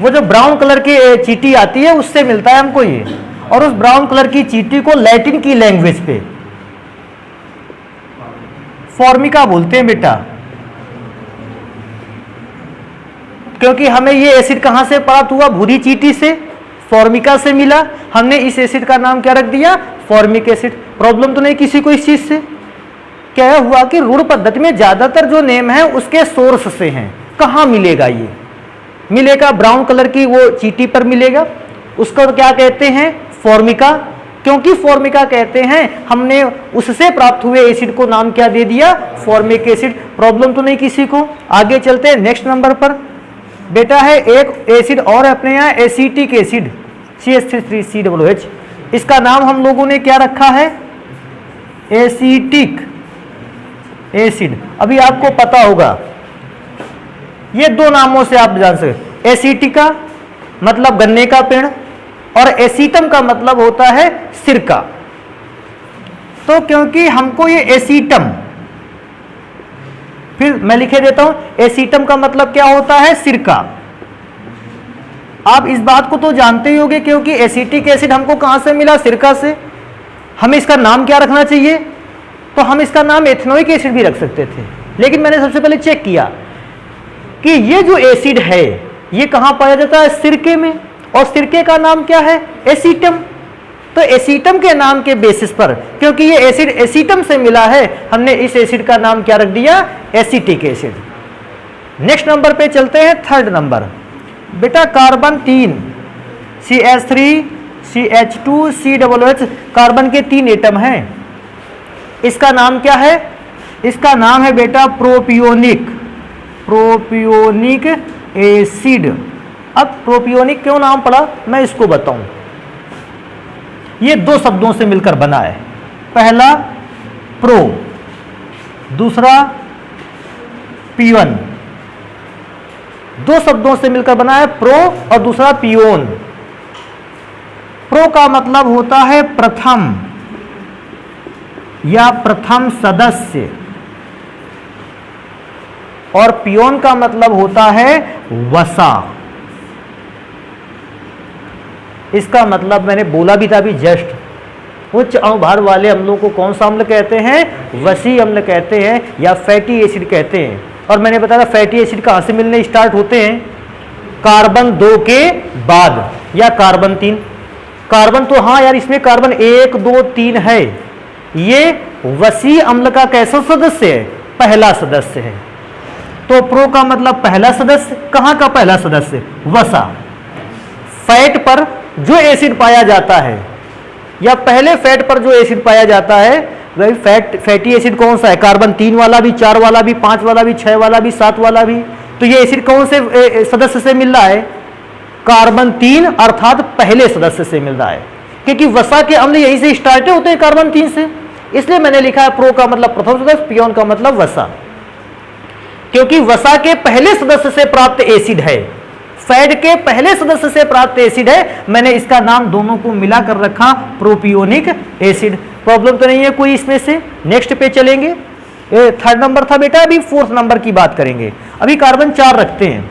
वो जो ब्राउन कलर की चींटी आती है उससे मिलता है हमको ये, और उस ब्राउन कलर की चींटी को लैटिन की लैंग्वेज पे फॉर्मिका बोलते हैं बेटा। क्योंकि हमें ये एसिड कहां से प्राप्त हुआ, भूरी चींटी से, फॉर्मिका से मिला, हमने इस एसिड का नाम क्या रख दिया, फॉर्मिक एसिड। प्रॉब्लम तो नहीं किसी को इस चीज से। क्या हुआ कि रूढ़ पद्धति में ज्यादातर जो नेम है उसके सोर्स से हैं। कहाँ मिलेगा, ये मिलेगा ब्राउन कलर की वो चीटी पर मिलेगा, उसको क्या कहते हैं, फॉर्मिका। क्योंकि फॉर्मिका कहते हैं, हमने उससे प्राप्त हुए एसिड को नाम क्या दे दिया, फॉर्मिक एसिड। प्रॉब्लम तो नहीं किसी को। आगे चलते हैं नेक्स्ट नंबर पर। बेटा है एक एसिड और अपने यहाँ एसिटिक एसिड CH3COOH, इसका नाम हम लोगों ने क्या रखा है, एसिटिक एसिड। अभी आपको पता होगा ये दो नामों से आप जान सकते, एसिटिका मतलब गन्ने का पेड़ और एसीटम का मतलब होता है सिरका। तो क्योंकि हमको ये एसीटम, फिर मैं लिखे देता हूं, एसीटम का मतलब क्या होता है, सिरका। आप इस बात को तो जानते ही होंगे, क्योंकि एसिटिक एसिड हमको कहां से मिला, सिरका से। हमें इसका नाम क्या रखना चाहिए, तो हम इसका नाम एथेनोइक एसिड भी रख सकते थे, लेकिन मैंने सबसे पहले चेक किया कि ये जो एसिड है ये कहां पाया जाता है, सिरके में, और सिरके का नाम क्या है, एसीटम। तो एसीटम के नाम के बेसिस पर, क्योंकि ये एसिड एसीटम से मिला है, हमने इस एसिड का नाम क्या रख दिया, एसिटिक एसिड। नेक्स्ट नंबर पे चलते हैं, थर्ड नंबर। बेटा carbon 3 CH3 CH2 COOH, carbon के 3 एटम हैं। इसका नाम क्या है, इसका नाम है बेटा प्रोपियोनिक एसिड। अब प्रोपियोनिक क्यों नाम पड़ा, मैं इसको बताऊं। ये दो शब्दों से मिलकर बना है, पहला प्रो, दूसरा पियोन। दो शब्दों से मिलकर बना है, प्रो और दूसरा पियोन। प्रो का मतलब होता है प्रथम या प्रथम सदस्य, और पियोन का मतलब होता है वसा। इसका मतलब मैंने बोला भी था अभी जस्ट। उच्च अणुभार वाले अम्लों को कौन सा अम्ल कहते हैं, वसी अम्ल कहते हैं या फैटी एसिड कहते हैं। और मैंने बताया फैटी एसिड कहां से मिलने स्टार्ट होते हैं, कार्बन 2 के बाद या कार्बन 3। कार्बन तो हाँ यार, इसमें कार्बन 1 2 3 है। ये वसी अम्ल का कैसा सदस्य है, पहला सदस्य है। तो प्रो का मतलब पहला सदस्य, कहां का पहला सदस्य, वसा। फैट पर जो एसिड पाया जाता है, या पहले फैट पर जो एसिड पाया जाता है, वही फैटी एसिड कौन सा है, कार्बन 3 वाला भी, 4 वाला भी, 5 वाला भी, 6 वाला भी, 7 वाला भी। तो ये एसिड कौन से सदस्य से मिल रहा है, कार्बन 3 अर्थात पहले सदस्य से मिल रहा है, क्योंकि वसा के अम्ल यही से स्टार्ट होते हैं कार्बन 3 से। इसलिए मैंने लिखा है प्रो का मतलब प्रथम सदस्य, पियोन का मतलब वसा, क्योंकि वसा के पहले सदस्य से प्राप्त एसिड है, फैट के पहले सदस्य से प्राप्त एसिड है। मैंने इसका नाम दोनों को मिलाकर रखा प्रोपियोनिक एसिड। प्रॉब्लम तो नहीं है कोई इसमें से। नेक्स्ट पे चलेंगे, थर्ड नंबर था बेटा, अभी फोर्थ नंबर की बात करेंगे। अभी कार्बन 4 रखते हैं,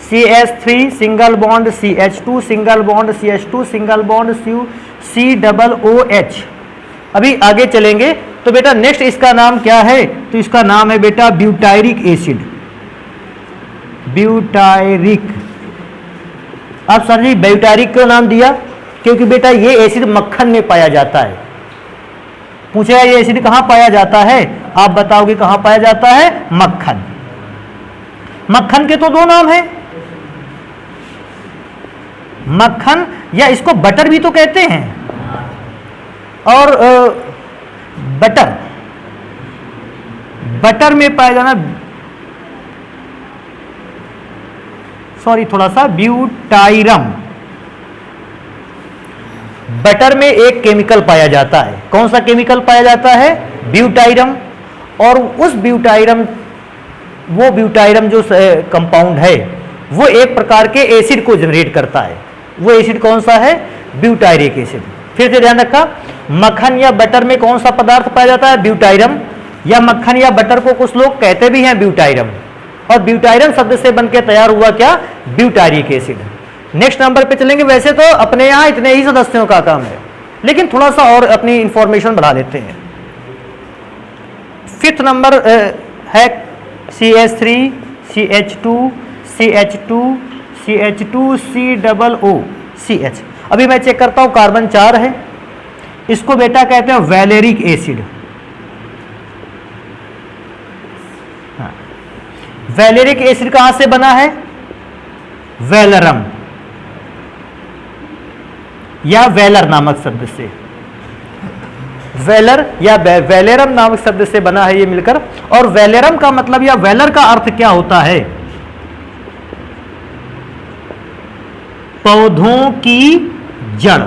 CH3 single bond CH2 single bond CH2 single bond COOH। अभी आगे चलेंगे तो बेटा नेक्स्ट इसका नाम क्या है, तो इसका नाम है बेटा ब्यूटायरिक एसिड। ब्यूटायरिक। अब सर जी ब्यूटायरिक क्यों नाम दिया, क्योंकि बेटा ये एसिड मक्खन में पाया जाता है। पूछेगा ये एसिड कहां पाया जाता है, आप बताओगे कहां पाया जाता है, मक्खन। मक्खन के तो दो नाम है, मक्खन या इसको बटर भी तो कहते हैं, और बटर में पाया जाना, सॉरी थोड़ा सा, ब्यूटाइरम। बटर में एक केमिकल पाया जाता है, कौन सा केमिकल पाया जाता है, ब्यूटाइरम। और उस ब्यूटाइरम, वो ब्यूटाइरम जो कंपाउंड है वो एक प्रकार के एसिड को जनरेट करता है। वो एसिड कौन सा है, ब्यूटायरिक एसिड। फिर से ध्यान रखा, मक्खन या बटर में कौन सा पदार्थ पाया जाता है, ब्यूटाइरम, या मक्खन या बटर को कुछ लोग कहते भी हैं ब्यूटाइरम, और ब्यूटाइरम शब्द से बनकर तैयार हुआ क्या, ब्यूटायरिक एसिड। नेक्स्ट नंबर पे चलेंगे। वैसे तो अपने यहां इतने ही सदस्यों का काम है, लेकिन थोड़ा सा और अपनी इंफॉर्मेशन बढ़ा देते हैं। फिफ्थ नंबर है CH3 CH2 CH2 CH2 COO। CH। अभी मैं चेक करता हूं, कार्बन 4 है, इसको बेटा कहते हैं वैलेरिक एसिड। हाँ, वैलेरिक एसिड कहां से बना है? वैलरम या वैलर नामक शब्द से, वैलर या वैलेरम नामक शब्द से बना है ये मिलकर। और वैलेरम का मतलब या वैलर का अर्थ क्या होता है? पौधों की जड़।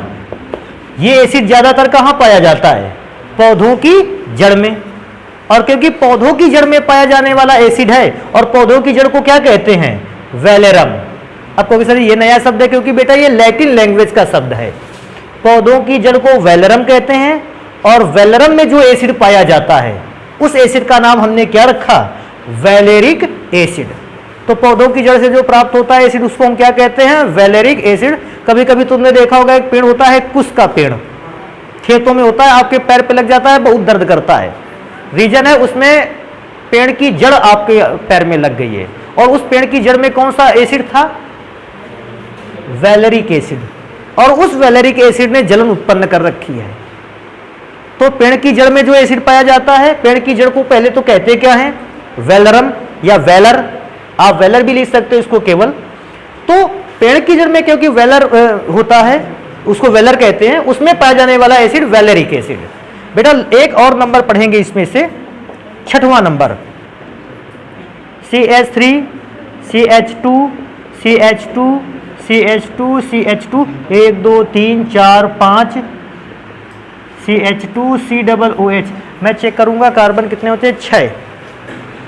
ये एसिड ज्यादातर कहां पाया जाता है? पौधों की जड़ में। और क्योंकि पौधों की जड़ में पाया जाने वाला एसिड है, और पौधों की जड़ को क्या कहते हैं? वैलेरम। अब कहोगे सर ये नया शब्द है, क्योंकि बेटा ये लैटिन लैंग्वेज का शब्द है। पौधों की जड़ को वैलेरम कहते हैं, और वैलेरम में जो एसिड पाया जाता है उस एसिड का नाम हमने क्या रखा? वैलेरिक एसिड। तो पौधों की जड़ से जो प्राप्त होता है एसिड उसको हम क्या कहते हैं? वैलेरिक एसिड। कभी कभी तुमने देखा होगा एक पेड़ होता है कुश का पेड़, खेतों में होता है, आपके पैर पे लग जाता है, बहुत दर्द करता है। रीजन है उसमें पेड़ की जड़ आपके पैर में लग गई है, और उस पेड़ की जड़ में कौन सा एसिड था? वैलेरिक एसिड। और उस वैलेरिक एसिड ने जलन उत्पन्न कर रखी है। तो पेड़ की जड़ में जो एसिड पाया जाता है, पेड़ की जड़ को पहले तो कहते क्या है? वैलरम या वैलर। आप वैलर भी लिख सकते हो इसको केवल। तो पेड़ की जड़ में क्योंकि वैलर होता है, उसको वैलर कहते हैं, उसमें पाया जाने वाला एसिड वैलेरिक एसिड। बेटा एक और नंबर पढ़ेंगे इसमें से, 6वां number, CH3 CH2 CH2 CH2 CH2 1 2 3 4 5 CH2 COOH। मैं चेक करूंगा कार्बन कितने होते हैं? 6।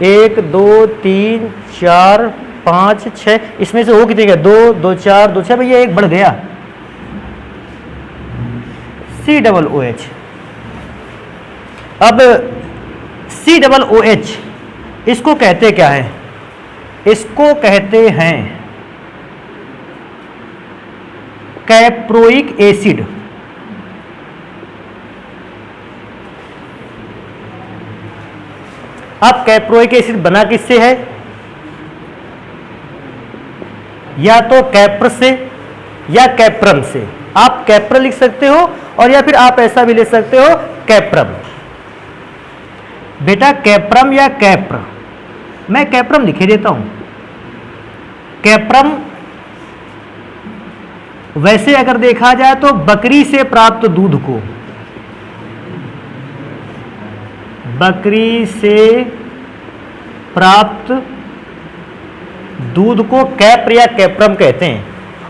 1 2 3 4 5 6। इसमें से हो कितने गए? 2 2 4 2 6। भैया एक बढ़ गया, COOH। अब COOH इसको कहते क्या है? इसको कहते हैं कैप्रोइक एसिड। अब कैप्रोइक एसिड बना किससे है? या तो कैप्र से या कैप्रम से। आप कैप्र लिख सकते हो, और या फिर आप ऐसा भी लिख सकते हो कैप्रम। बेटा कैप्रम या कैप्र, मैं कैप्रम लिखे देता हूं। कैप्रम वैसे अगर देखा जाए तो बकरी से प्राप्त दूध को, बकरी से प्राप्त दूध को कैप्र या कैप्रम कहते हैं।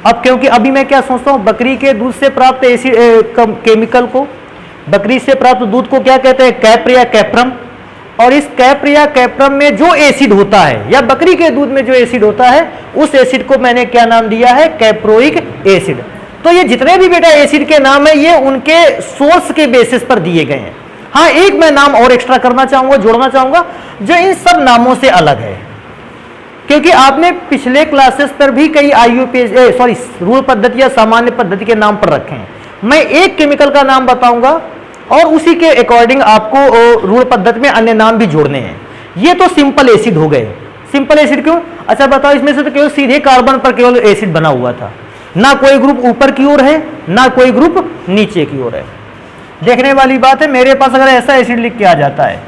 अब क्योंकि अभी मैं क्या सोचता हूं, बकरी के दूध से प्राप्त एसिड केमिकल को, बकरी से प्राप्त दूध को क्या कहते हैं? कैप्र या कैप्रम। और इस कैप्र या कैप्रम में जो एसिड होता है, या बकरी के दूध में जो एसिड होता है, उस एसिड को मैंने क्या नाम दिया है? Caproic acid. तो ये जितने भी बेटा एसिड के नाम है, ये उनके सोर्स के बेसिस पर दिए गए हैं। हाँ, एक मैं नाम और एक्स्ट्रा करना चाहूंगा, जोड़ना चाहूंगा, जो इन सब नामों से अलग है। क्योंकि आपने पिछले क्लासेस पर भी कई रूल पद्धति या सामान्य पद्धति के नाम पर रखे हैं। मैं एक केमिकल का नाम बताऊंगा और उसी के अकॉर्डिंग आपको रूल पद्धति में अन्य नाम भी जोड़ने हैं। ये तो सिंपल एसिड हो गए। सिंपल एसिड क्यों? अच्छा बताओ, इसमें से तो केवल सीधे कार्बन पर केवल एसिड बना हुआ था, ना कोई ग्रुप ऊपर की ओर है, ना कोई ग्रुप नीचे की ओर है। देखने वाली बात है, मेरे पास अगर ऐसा एसिड लिख के आ जाता है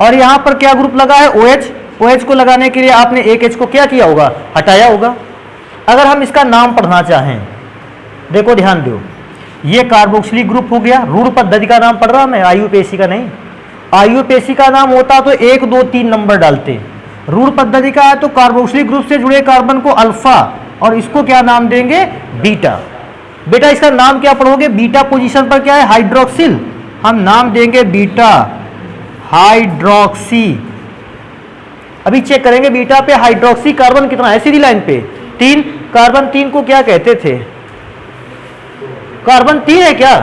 और यहां पर क्या ग्रुप लगा है? OH। OH को लगाने के लिए आपने एक H को क्या किया होगा? हटाया होगा। अगर हम इसका नाम पढ़ना चाहें, देखो ध्यान दो, ये कार्बोक्सिलिक ग्रुप हो गया। रूढ़ पद्धति का नाम पढ़ रहा मैं, IUPAC का नहीं। IUPAC का नाम होता तो 1 2 3 नंबर डालते। रूढ़ पद्धति का है तो कार्बोक्सिलिक ग्रुप से जुड़े कार्बन को अल्फा, और इसको क्या नाम देंगे? बीटा। बेटा इसका नाम क्या पढ़ोगे? बीटा पोजीशन पर क्या है? हाइड्रोक्सिल। हम नाम देंगे बीटा हाइड्रोक्सी। अभी चेक करेंगे बीटा पे हाइड्रोक्सी कार्बन कितना है सीधी लाइन पे? 3। कार्बन 3 को क्या कहते थे? कार्बन 3 है क्या?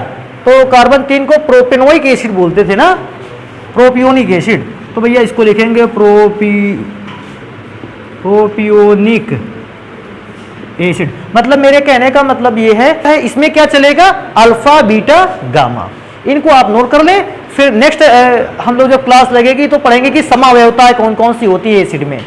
तो कार्बन 3 को प्रोपेनोइक एसिड बोलते थे ना, प्रोपियोनिक एसिड। तो भैया इसको लिखेंगे प्रोपियोनिक एसिड। मतलब मेरे कहने का मतलब ये है, इसमें क्या चलेगा? Alpha beta gamma. इनको आप नोट कर लें। फिर नेक्स्ट हम लोग जब क्लास लगेगी तो पढ़ेंगे कि समावयवताएं कौन कौन सी होती है एसिड में।